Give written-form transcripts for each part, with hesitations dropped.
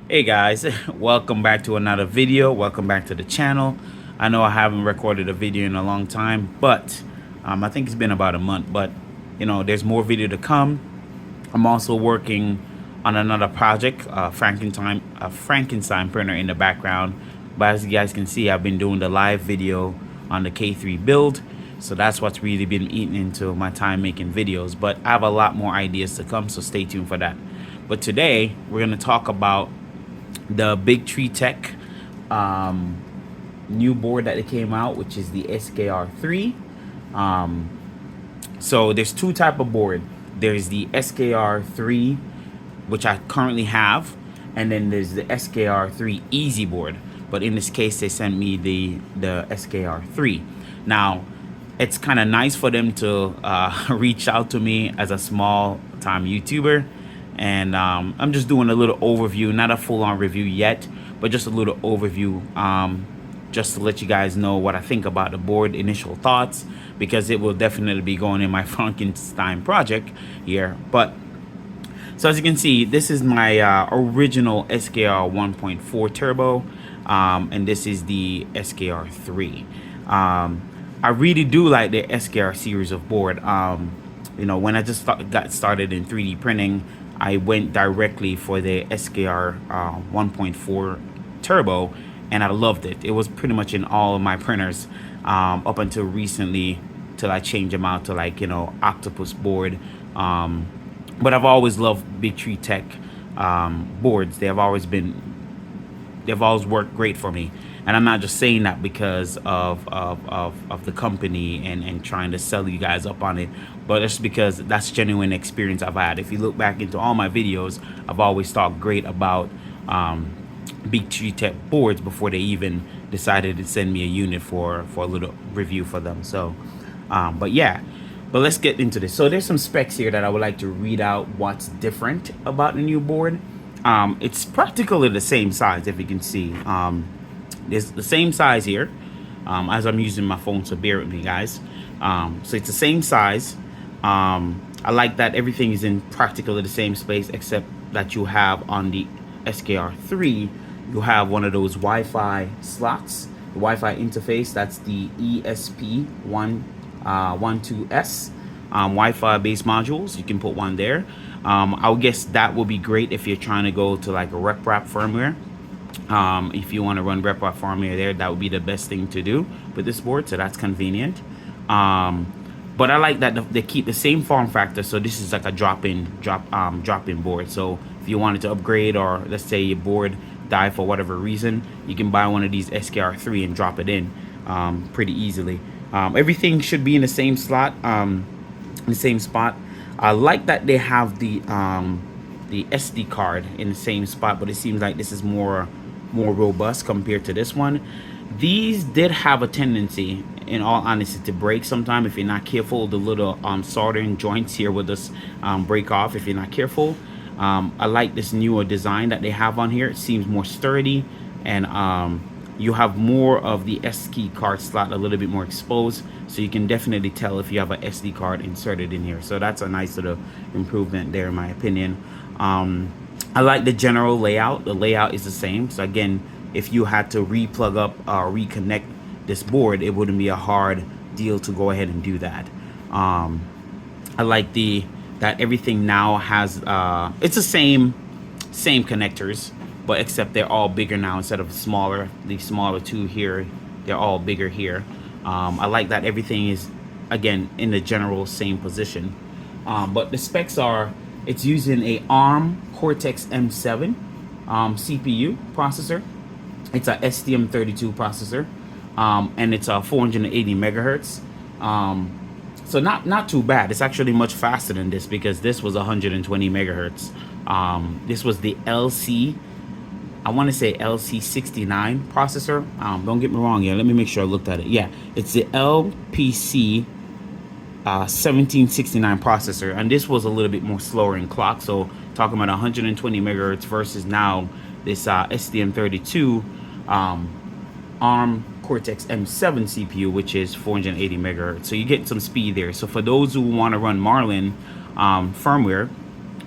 Hey guys, welcome back to another video. Welcome back to the channel. I know I haven't recorded a video in a long time, but I think it's been about a month, but you know, there's more video to come. I'm also working on another project, Frankenstein printer in the background. But as you guys can see, I've been doing the live video on the K3 build. So that's what's really been eating into my time making videos. But I have a lot more ideas to come, so stay tuned for that. But today, we're going to talk about the BIQUE new board that it came out, which is the SKR3. So there's two type of board. There's the SKR3, which I currently have, and then there's the SKR3 Easy board. But in this case, they sent me the SKR3. Now, it's kind of nice for them to reach out to me as a small time YouTuber. And I'm just doing a little overview, not a full-on review yet, but just a little overview, just to let you guys know what I think about the board, initial thoughts, because it will definitely be going in my Frankenstein project here. But so as you can see, this is my original SKR 1.4 turbo, and this is the SKR 3. I really do like the SKR series of board. You know, when I just got started in 3D printing, I went directly for the SKR 1.4 turbo, and I loved it. It was pretty much in all of my printers up until recently, till I changed them out to, like, you know, octopus board. But I've always loved BIQUE boards. They've always worked great for me. And I'm not just saying that because of the company and trying to sell you guys up on it, but it's because that's genuine experience I've had. If you look back into all my videos, I've always talked great about BIQUE boards before they even decided to send me a unit for a little review for them. So, but yeah, but let's get into this. So there's some specs here that I would like to read out what's different about the new board. It's practically the same size, if you can see. It's the same size here, as I'm using my phone, so bear with me, guys. So it's the same size. I like that everything is in practically the same space, except that you have on the SKR3, you have one of those Wi-Fi slots, the Wi-Fi interface. That's the ESP12S Wi-Fi based modules. You can put one there. I would guess that will be great if you're trying to go to like a RepRap firmware. If you want to run RepRap firmware there, that would be the best thing to do with this board, so that's convenient. But I like that they keep the same form factor, so this is like a drop-in board. So if you wanted to upgrade, or let's say your board died for whatever reason, you can buy one of these SKR3 and drop it in pretty easily. Everything should be in the same slot, in the same spot. I like that they have the SD card in the same spot, but it seems like this is more robust compared to this one. These did have a tendency, in all honesty, to break sometime if you're not careful. The little soldering joints here will just break off if you're not careful. I like this newer design that they have on here. It seems more sturdy, and you have more of the SD card slot a little bit more exposed, so you can definitely tell if you have an SD card inserted in here. So that's a nice little improvement there, in my opinion. I like the general layout. The layout is the same. So again, if you had to replug up or reconnect this board, it wouldn't be a hard deal to go ahead and do that. I like that everything now has it's the same connectors, but except they're all bigger now instead of smaller. The smaller two here, they're all bigger here. I like that everything is, again, in the general same position. But the specs are, it's using a ARM Cortex M7 CPU processor. It's a STM32 processor, and it's a 480 megahertz. So not too bad. It's actually much faster than this, because this was 120 megahertz. This was the LC, I want to say LC69 processor. Don't get me wrong here. Let me make sure I looked at it. Yeah, it's the LPC 1769 processor, and this was a little bit more slower in clock. So talking about 120 megahertz versus now this STM32 ARM Cortex M7 CPU, which is 480 megahertz. So you get some speed there. So for those who want to run Marlin firmware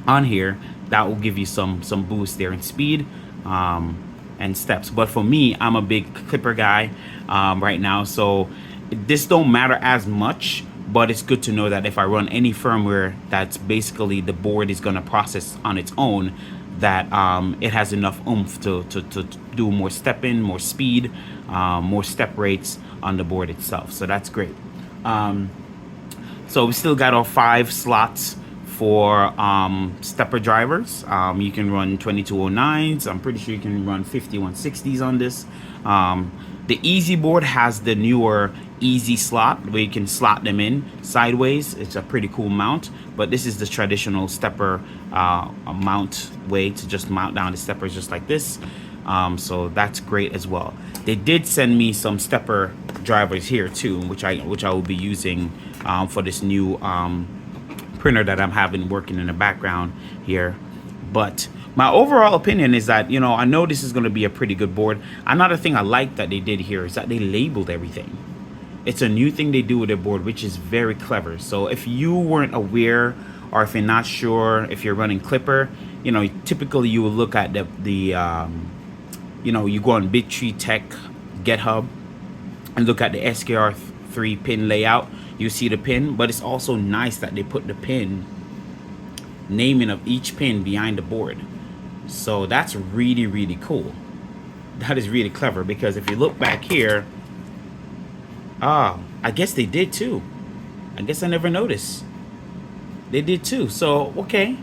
on here, that will give you some boost there in speed. and steps. But for me, I'm a big clipper guy right now, so this don't matter as much. But it's good to know that if I run any firmware that's basically the board is going to process on its own, that it has enough oomph to do more step in, more speed, more step rates on the board itself. So that's great. So we still got our 5 slots for stepper drivers. You can run 2209s. I'm pretty sure you can run 5160s on this. The Easy board has the newer Easy slot where you can slot them in sideways. It's a pretty cool mount, but this is the traditional stepper mount way to just mount down the steppers just like this. So that's great as well. They did send me some stepper drivers here too, which I will be using for this new printer that I'm having working in the background here. But my overall opinion is that, you know, I know this is going to be a pretty good board. Another thing I like that they did here is that they labeled everything. It's a new thing they do with their board, which is very clever. So if you weren't aware, or if you're not sure if you're running Clipper, you know, typically you will look at you know, you go on BIQUE GitHub and look at the SKR3 pin layout. You see the pin, but it's also nice that they put the pin naming of each pin behind the board. So that's really, really cool. That is really clever, because if you look back here, I guess they did too. I guess I never noticed. They did too. So, okay.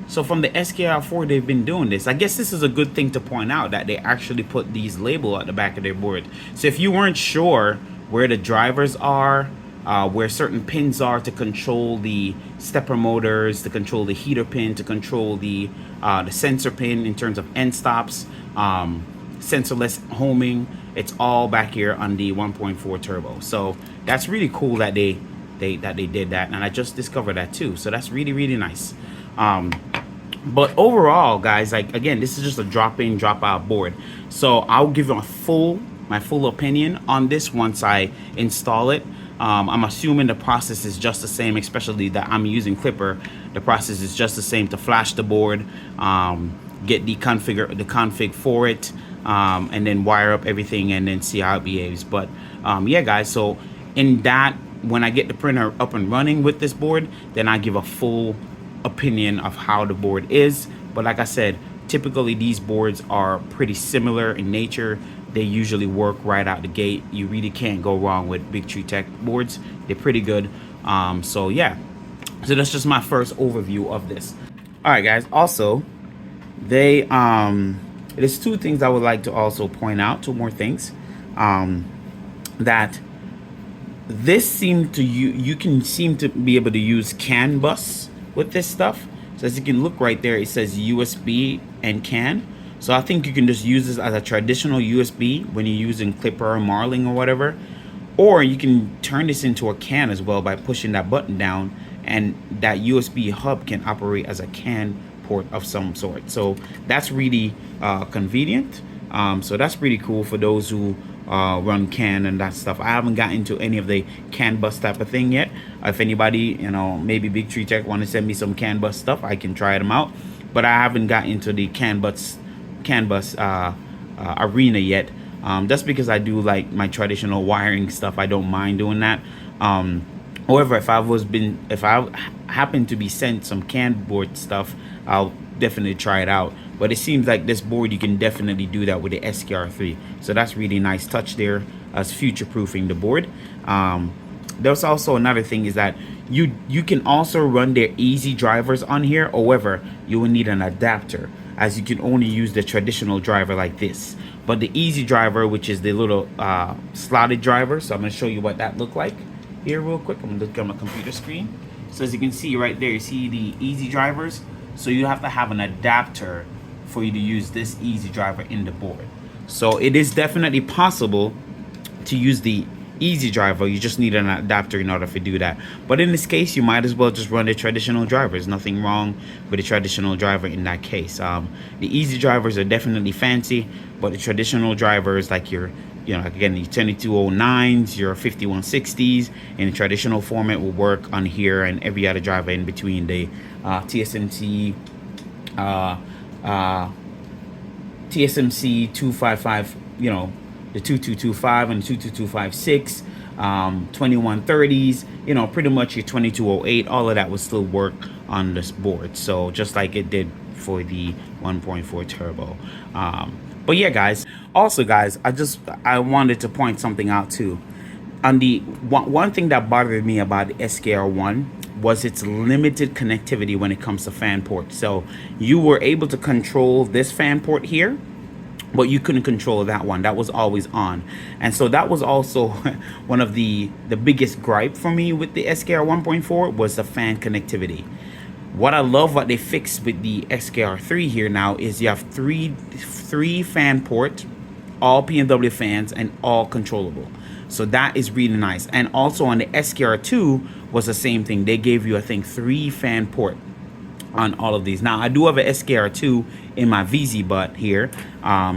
So from the SKR4, they've been doing this. I guess this is a good thing to point out, that they actually put these labels at the back of their board. So if you weren't sure where the drivers are, where certain pins are to control the stepper motors, to control the heater pin, to control the sensor pin in terms of end stops, sensorless homing, it's all back here on the 1.4 turbo. So that's really cool that they did that, and I just discovered that too. So that's really, really nice. But overall, guys, like, again, this is just a drop-in, drop-out board. So I'll give you my full opinion on this once I install it. I'm assuming the process is just the same, especially that I'm using Clipper. The process is just the same to flash the board, get the config for it, and then wire up everything and then see how it behaves. But yeah, guys, so in that, when I get the printer up and running with this board, then I give a full opinion of how the board is. But like I said, typically these boards are pretty similar in nature. They usually work right out the gate. You really can't go wrong with BIQUE boards. They're pretty good. So yeah, so that's just my first overview of this. All right, guys, also there's 2 things I would like to also point out, 2 more things, that this you can seem to be able to use CAN bus with this stuff. So as you can look right there, it says USB and CAN. So I think you can just use this as a traditional USB when you're using Clipper or Marling or whatever, or you can turn this into a CAN as well by pushing that button down, and that USB hub can operate as a CAN port of some sort. So that's really convenient. So that's pretty cool for those who run CAN and that stuff. I haven't gotten into any of the CAN bus type of thing yet. If anybody, you know, maybe BIQUE want to send me some CAN bus stuff, I can try them out. But I haven't gotten into the CAN bus arena yet, just because I do like my traditional wiring stuff. I don't mind doing that. However, if I happen to be sent some CAN board stuff, I'll definitely try it out. But it seems like this board, you can definitely do that with the SKR3. So that's really nice touch there, as future-proofing the board. There's also another thing, is that you can also run their easy drivers on here. However, you will need an adapter, as you can only use the traditional driver like this. But the easy driver, which is the little slotted driver, so I'm going to show you what that look like here real quick. I'm going to look at my computer screen. So as you can see right there, you see the easy drivers. So you have to have an adapter for you to use this easy driver in the board. So it is definitely possible to use the easy driver. You just need an adapter in order to do that. But in this case, you might as well just run the traditional driver. There's nothing wrong with the traditional driver in that case. The easy drivers are definitely fancy, but the traditional drivers, like your, you know, again, the 2209s, your 5160s in the traditional format, will work on here, and every other driver in between, the TSMC TSMC 255, you know, the 2225 and the 22256, 2130s, you know, pretty much your 2208, all of that would still work on this board. So just like it did for the 1.4 turbo. But yeah, guys, also guys, I wanted to point something out too. On the one thing that bothered me about the SKR1 was its limited connectivity when it comes to fan port. So you were able to control this fan port here, but you couldn't control that one. That was always on. And so that was also one of the biggest gripe for me with the SKR 1.4 was the fan connectivity. What I love what they fixed with the SKR3 here now is you have three fan port, all PNW fans and all controllable. So that is really nice. And also on the SKR2 was the same thing. They gave you, I think, 3 fan port on all of these. Now I do have an SKR2 in my VZ butt here,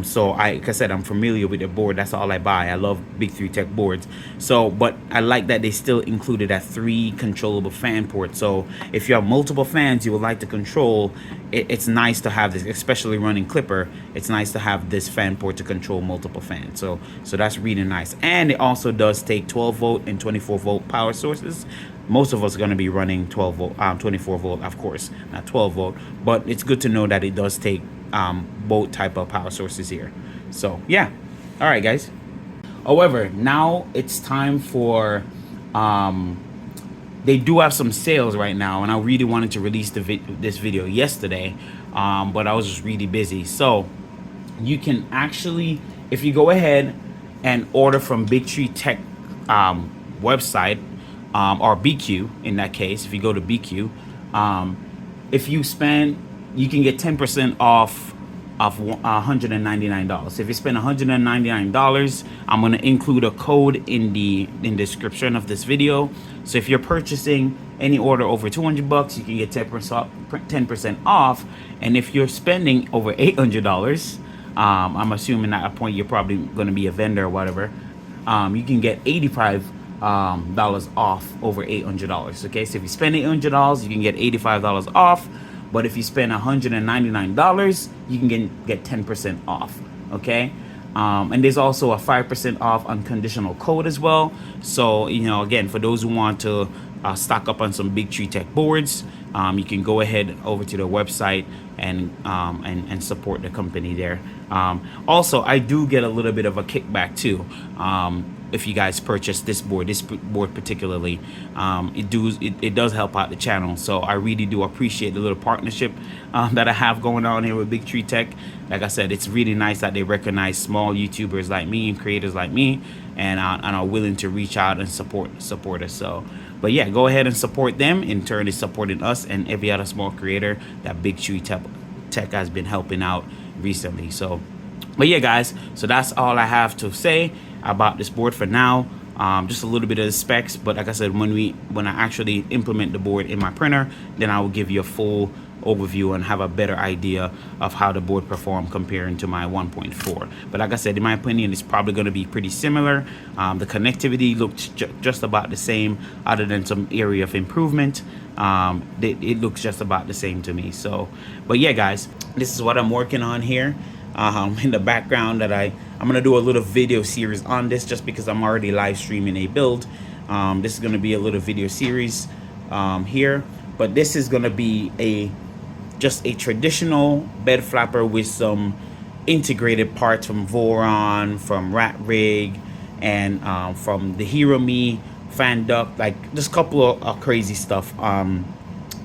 so like I said, I'm familiar with the board. That's all I buy. I love BIQU3TECH boards. So but I like that they still included that 3 controllable fan ports. So if you have multiple fans you would like to control, it's nice to have this, especially running Clipper. It's nice to have this fan port to control multiple fans. So that's really nice. And it also does take 12 volt and 24 volt power sources. Most of us are going to be running 12 volt, 24 volt, of course, not 12 volt, but it's good to know that it does take both type of power sources here. So yeah, all right guys. However, now it's time for they do have some sales right now, and I really wanted to release this video yesterday, but I was just really busy. So you can actually, if you go ahead and order from BIQU3TECH website, or BIQU in that case, if you go to BIQU, if you spend, you can get 10% off of $199. So if you spend $199, I'm going to include a code in the description of this video. So if you're purchasing any order over $200, you can get 10% off. And if you're spending over $800, I'm assuming at a point you're probably going to be a vendor or whatever, you can get $85 off over $800. Okay, so if you spend $800, you can get $85 off. But if you spend $199, you can get 10% off. Okay, and there's also a 5% off unconditional code as well. So you know, again, for those who want to stock up on some BIQU3TECH boards, you can go ahead over to their website and support the company there. Also, I do get a little bit of a kickback too. If you guys purchase this board particularly, it does help out the channel. So I really do appreciate the little partnership that I have going on here with BIQU3TECH. Like I said, it's really nice that they recognize small YouTubers like me and creators like me, and are willing to reach out and support us. So, but yeah, go ahead and support them. In turn, it's supporting us and every other small creator that BIQU3TECH has been helping out recently. So, but yeah, guys, so that's all I have to say about this board for now. Just a little bit of the specs, but like I said, when I actually implement the board in my printer, then I will give you a full overview and have a better idea of how the board performed comparing to my 1.4. But like I said, in my opinion, it's probably going to be pretty similar. The connectivity looks just about the same, other than some area of improvement. It looks just about the same to me. So, but yeah, guys, this is what I'm working on here. In the background that I'm gonna do a little video series on this, just because I'm already live streaming a build. This is gonna be a little video series here, but this is gonna be just a traditional bed flapper with some integrated parts from Voron, from Rat Rig, and from the Hero Me fan duct, like just a couple of crazy stuff.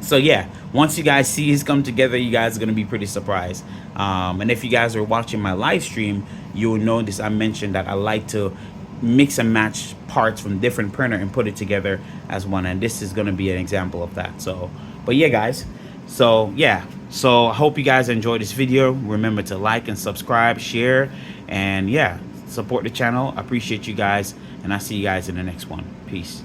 So yeah, once you guys see this come together, you guys are gonna be pretty surprised. And if you guys are watching my live stream, you will notice I mentioned that I like to mix and match parts from different printer and put it together as one, and this is gonna be an example of that. So, but yeah, guys, so yeah, so I hope you guys enjoyed this video. Remember to like and subscribe, share, and yeah, support the channel. I appreciate you guys, and I'll see you guys in the next one. Peace.